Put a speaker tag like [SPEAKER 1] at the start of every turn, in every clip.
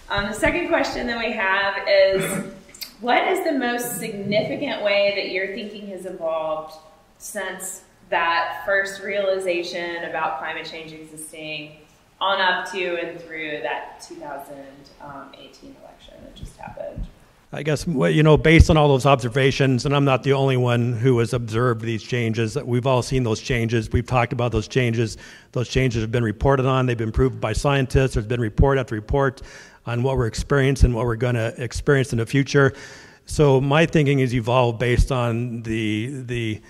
[SPEAKER 1] The second question that we have is, what is the most significant way that your thinking has evolved since that first realization about climate change existing on up to and through that 2018 election that just happened?
[SPEAKER 2] I guess, based on all those observations, and I'm not the only one who has observed these changes, we've all seen those changes. We've talked about those changes. Those changes have been reported on. They've been proved by scientists. There's been report after report on what we're experiencing and what we're going to experience in the future. So my thinking has evolved based on the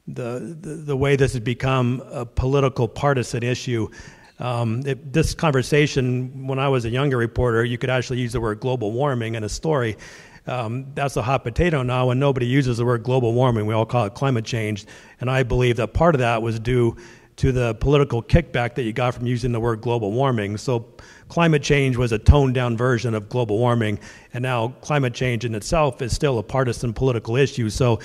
[SPEAKER 2] way this has become a political partisan issue. This conversation, when I was a younger reporter, you could actually use the word global warming in a story. That's a hot potato now, and nobody uses the word global warming. We all call it climate change. And I believe that part of that was due to the political kickback that you got from using the word global warming. So climate change was a toned-down version of global warming, and now climate change in itself is still a partisan political issue. So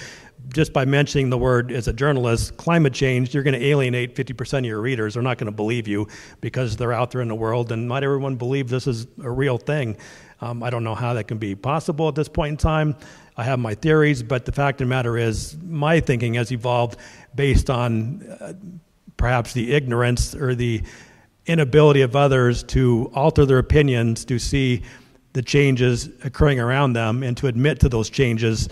[SPEAKER 2] just by mentioning the word as a journalist, climate change, you're going to alienate 50% of your readers. They're not going to believe you because they're out there in the world, and not everyone believes this is a real thing. I don't know how that can be possible at this point in time. I have my theories, but the fact of the matter is my thinking has evolved based on perhaps the ignorance or the inability of others to alter their opinions, to see the changes occurring around them, and to admit to those changes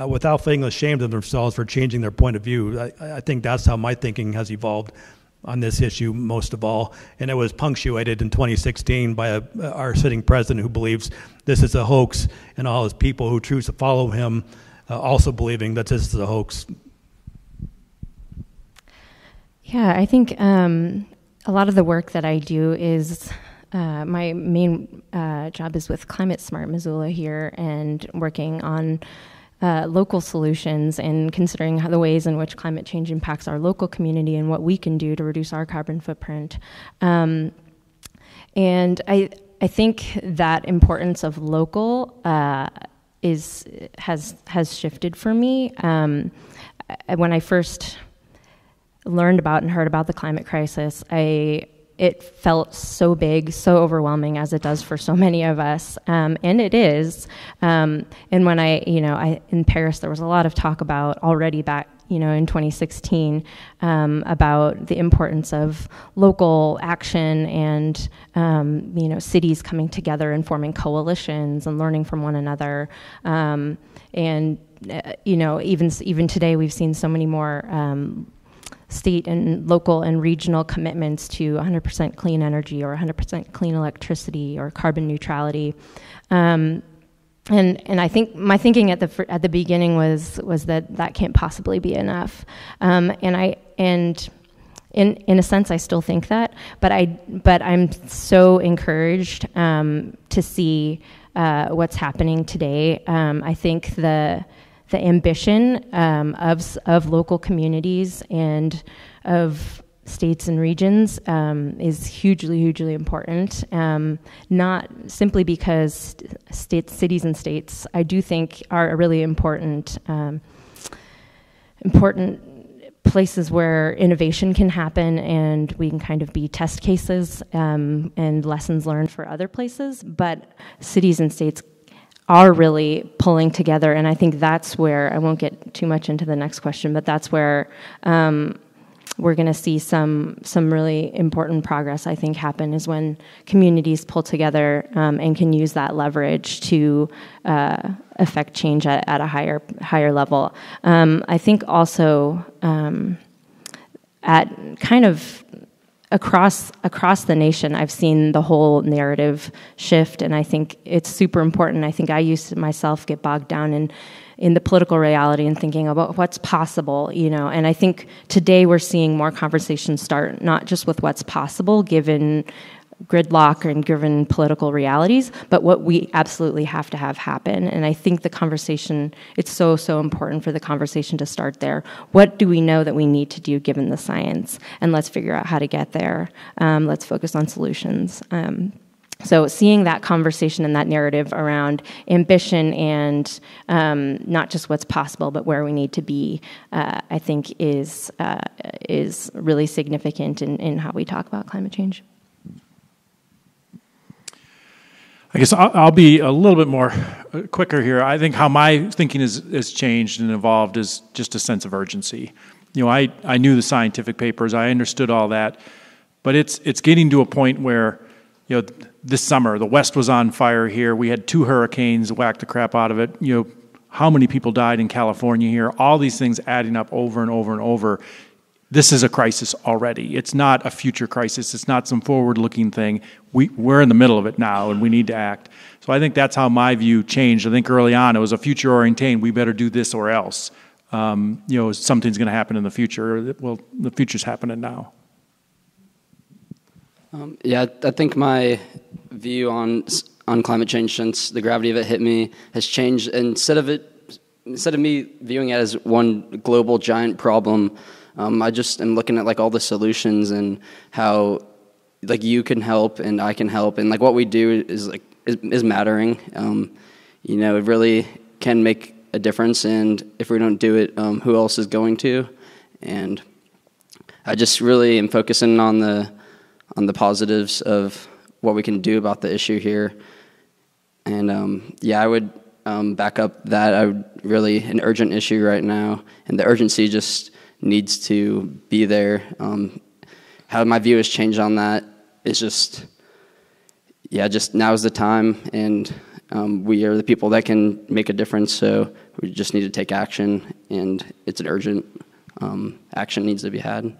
[SPEAKER 2] without feeling ashamed of themselves for changing their point of view. I think that's how my thinking has evolved on this issue most of all, and it was punctuated in 2016 by our sitting president who believes this is a hoax, and all his people who choose to follow him also believing that this is a hoax.
[SPEAKER 3] Yeah, I think a lot of the work that I do is my main job is with Climate Smart Missoula here, and working on local solutions and considering the ways in which climate change impacts our local community and what we can do to reduce our carbon footprint. And I think that importance of local has shifted for me. When I first learned about and heard about the climate crisis, it felt so big, so overwhelming, as it does for so many of us, and it is. And when in Paris, there was a lot of talk about already back, in 2016, about the importance of local action and, cities coming together and forming coalitions and learning from one another. Even today, we've seen so many more state and local and regional commitments to 100% clean energy or 100% clean electricity or carbon neutrality. And I think my thinking at the beginning was that can't possibly be enough. And in a sense, I still think that, but I'm so encouraged to see what's happening today. I think the ambition of local communities and of states and regions is hugely, hugely important. Not simply because cities and states, I do think, are a really important places where innovation can happen, and we can kind of be test cases and lessons learned for other places. But cities and states are really pulling together, and I think that's where, I won't get too much into the next question, but that's where we're going to see some really important progress, I think, happen, is when communities pull together and can use that leverage to affect change at a higher level. I think also at kind of across the nation, I've seen the whole narrative shift, and I think it's super important. I think I used to myself get bogged down in the political reality and thinking about what's possible, and I think today we're seeing more conversations start, not just with what's possible given gridlock and given political realities, but what we absolutely have to have happen. And I think the conversation, it's so, so important for the conversation to start there. What do we know that we need to do given the science? And let's figure out how to get there. Let's focus on solutions. So seeing that conversation and that narrative around ambition and not just what's possible, but where we need to be, I think is really significant in how we talk about climate change.
[SPEAKER 4] I guess I'll be a little bit more quicker here. I think how my thinking has changed and evolved is just a sense of urgency. I knew the scientific papers, I understood all that, but it's getting to a point where, this summer the West was on fire here. We had 2 hurricanes whack the crap out of it. How many people died in California here? All these things adding up over and over and over. This is a crisis already. It's not a future crisis. It's not some forward-looking thing. We're in the middle of it now, and we need to act. So I think that's how my view changed. I think early on it was a future-oriented, we better do this or else. Something's going to happen in the future. Well, the future's happening now.
[SPEAKER 5] I think my view on climate change since the gravity of it hit me has changed. Instead of me viewing it as one global giant problem, I just am looking at all the solutions and how you can help and I can help, and what we do is mattering. It really can make a difference, and if we don't do it, who else is going to? And I just really am focusing on the positives of what we can do about the issue here. And I would back up that an urgent issue right now, and the urgency just needs to be there. How my view has changed on that is just now is the time, and we are the people that can make a difference, so we just need to take action, and it's an urgent action needs to be had.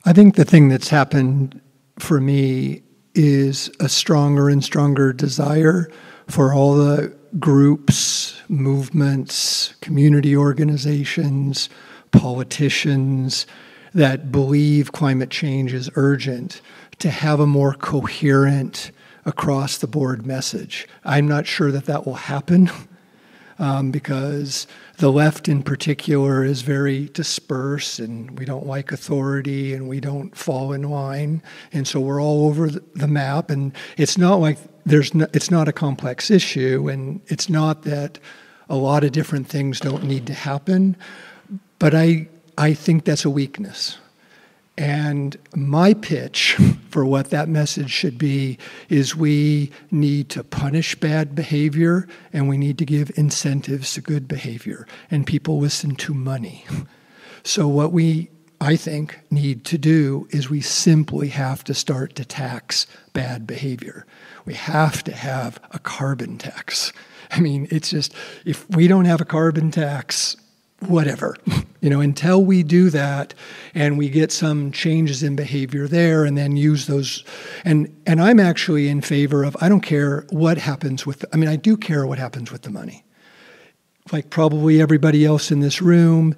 [SPEAKER 6] I think the thing that's happened for me is a stronger and stronger desire for all the groups, movements, community organizations, politicians that believe climate change is urgent to have a more coherent, across-the-board message. I'm not sure that will happen because the left in particular is very dispersed, and we don't like authority, and we don't fall in line, and so we're all over the map. And it's not like it's not a complex issue, and it's not that a lot of different things don't need to happen, but I think that's a weakness. And my pitch for what that message should be is we need to punish bad behavior, and we need to give incentives to good behavior, and people listen to money. So what I think, need to do is we simply have to start to tax bad behavior. We have to have a carbon tax. I mean, it's just, if we don't have a carbon tax, whatever, until we do that and we get some changes in behavior there, and then use those. And I'm actually in favor of, I don't care what happens with, I do care what happens with the money. Like probably everybody else in this room,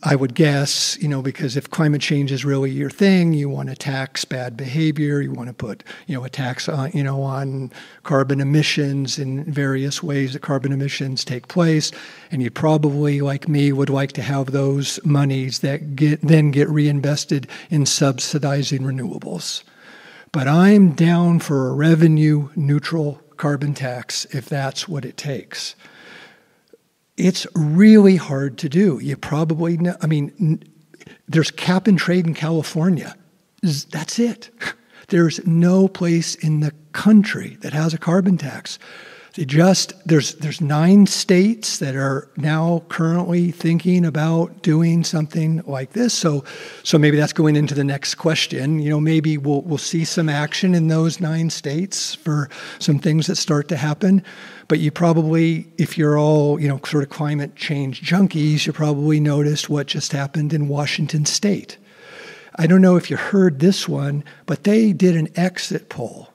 [SPEAKER 6] I would guess, because if climate change is really your thing, you want to tax bad behavior, you want to put, a tax on, on carbon emissions in various ways that carbon emissions take place, and you probably, like me, would like to have those monies that then get reinvested in subsidizing renewables. But I'm down for a revenue-neutral carbon tax if that's what it takes. It's really hard to do. You probably know, there's cap and trade in California. That's it. There's no place in the country that has a carbon tax. There's 9 states that are now currently thinking about doing something like this. So maybe that's going into the next question. Maybe we'll see some action in those 9 states for some things that start to happen. But you probably, if you're all, sort of climate change junkies, you probably noticed what just happened in Washington State. I don't know if you heard this one, but they did an exit poll.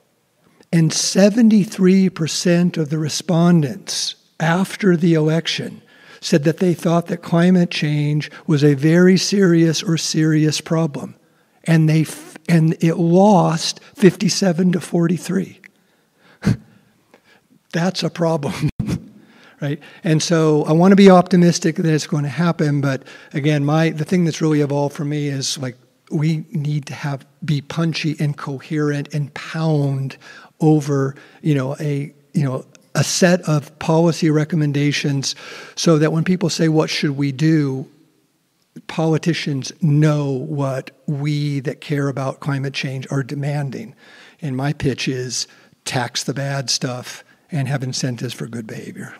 [SPEAKER 6] And 73% of the respondents after the election said that they thought that climate change was a very serious or serious problem. And it lost 57 to 43. That's a problem, right? And so I want to be optimistic that it's going to happen, but again, the thing that's really evolved for me is we need to be punchy and coherent and pound over, a set of policy recommendations, so that when people say, what should we do, politicians know what we that care about climate change are demanding. And my pitch is tax the bad stuff and have incentives for good behavior.